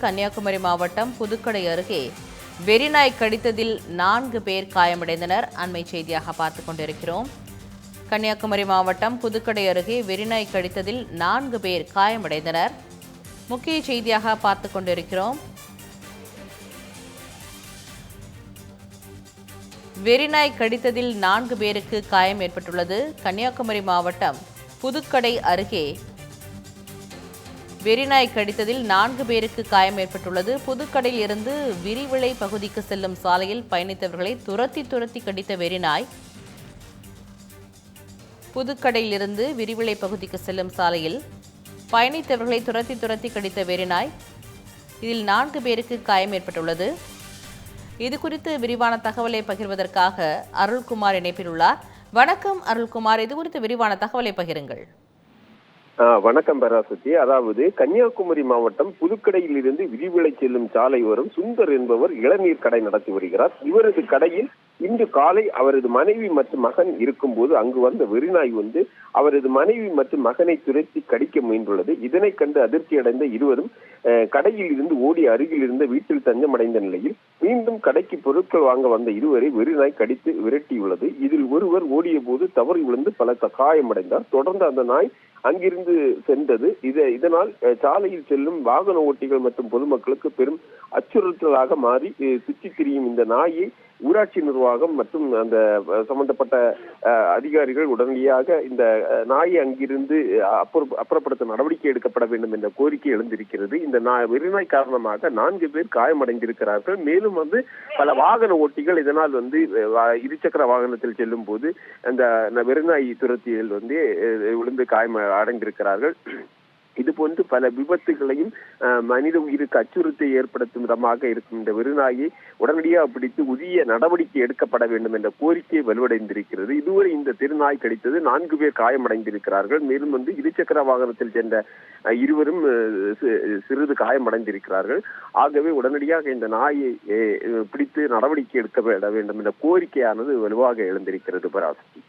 கன்னியாகுமரி மாவட்டம் புதுக்கடை அருகே வெறிநாய் கடித்ததில் 4 பேர் காயமடைந்தனர். அண்மை செய்தியாக பார்த்துக் கொண்டிருக்கிறோம். கன்னியாகுமரி மாவட்டம் புதுக்கடை அருகே வெறிநாய் கடித்ததில் 4 பேர் காயமடைந்தனர். முக்கிய செய்தியாக பார்த்துக் கொண்டிருக்கிறோம். வெறிநாய் கடித்ததில் 4 பேருக்கு காயம் ஏற்பட்டுள்ளது. கன்னியாகுமரி மாவட்டம் புதுக்கடை அருகே வெறிநாய் கடித்ததில் 4 பேருக்கு காயம் ஏற்பட்டுள்ளது. புதுக்கடையில் இருந்து விரிவிளை பகுதிக்கு செல்லும் சாலையில் பயணித்தவர்களை துரத்தி கடித்த வெறிநாய் புதுக்கடையிலிருந்து விரிவிளை பகுதிக்கு செல்லும் சாலையில் பயணித்தவர்களை துரத்தி கடித்த வெறிநாய் இதில் 4 பேருக்கு காயம் ஏற்பட்டுள்ளது. இது குறித்து விரிவான தகவலை பகிர்வதற்காக அருள்குமார் இணைப்பில் உள்ளார். வணக்கம் அருள்குமார், இது குறித்து விரிவான தகவலை பகிருங்கள். வணக்கம் பராசக்தி. அதாவது கன்னியாகுமரி மாவட்டம் புதுக்கடையில் இருந்து விரிவிளை செல்லும் சாலை வரும் சுந்தர் என்பவர் இளநீர் கடை நடத்தி வருகிறார். இவரது கடையில் இன்று காலை அவரது மனைவி மற்றும் மகன் இருக்கும் போது அங்கு வந்த வெறிநாய் அவரது மனைவி மற்றும் மகனை துரத்தி கடிக்க முயன்றுள்ளது. இதனை கண்டு அதிர்ச்சி அடைந்த இருவரும் கடையில் இருந்து ஓடி அருகில் இருந்த வீட்டில் தஞ்சமடைந்த நிலையில் மீண்டும் கடைக்கு பொருட்கள் வாங்க வந்த இருவரை வெறிநாய் கடித்து விரட்டியுள்ளது. இதில் ஒருவர் ஓடிய போது தவறி விழுந்து பல காயமடைந்தார். தொடர்ந்து அந்த நாய் அங்கிருந்து சென்றது. இதனால் சாலையில் செல்லும் வாகன ஓட்டிகள் மற்றும் பொதுமக்களுக்கு பெரும் அச்சுறுத்தலாக மாறி சுற்றி திரியும் இந்த நாயை ஊராட்சி நிர்வாகம் மற்றும் அந்த சம்பந்தப்பட்ட அதிகாரிகள் உடனடியாக இந்த நாயை அங்கிருந்து அப்புறப்படுத்த நடவடிக்கை எடுக்கப்பட வேண்டும் என்ற கோரிக்கை எழுந்திருக்கிறது. இந்த வெறிநாய் காரணமாக 4 பேர் காயமடைந்திருக்கிறார்கள். மேலும் பல வாகன ஓட்டிகள் இதனால் இருசக்கர வாகனத்தில் செல்லும் போது அந்த வெறிநாய் துரத்தியில் விழுந்து காயம் அடைந்திருக்கிறார்கள். இது போன்று பல விபத்துகளையும் மனித உயிருக்கு அச்சுறுத்தை ஏற்படுத்தும் விதமாக இருக்கும் இந்த வெறிநாயை உடனடியாக பிடித்து உரிய நடவடிக்கை எடுக்கப்பட வேண்டும் என்ற கோரிக்கை வலுவடைந்திருக்கிறது. இதுவரை இந்த திருநாய் கடித்தது 4 பேர் காயமடைந்திருக்கிறார்கள். மேலும் இருசக்கர வாகனத்தில் சென்ற இருவரும் சிறிது காயமடைந்திருக்கிறார்கள். ஆகவே உடனடியாக இந்த நாயை பிடித்து நடவடிக்கை எடுக்கப்பட வேண்டும் என்ற கோரிக்கையானது வலுவாக எழுந்திருக்கிறது பராசக்தி.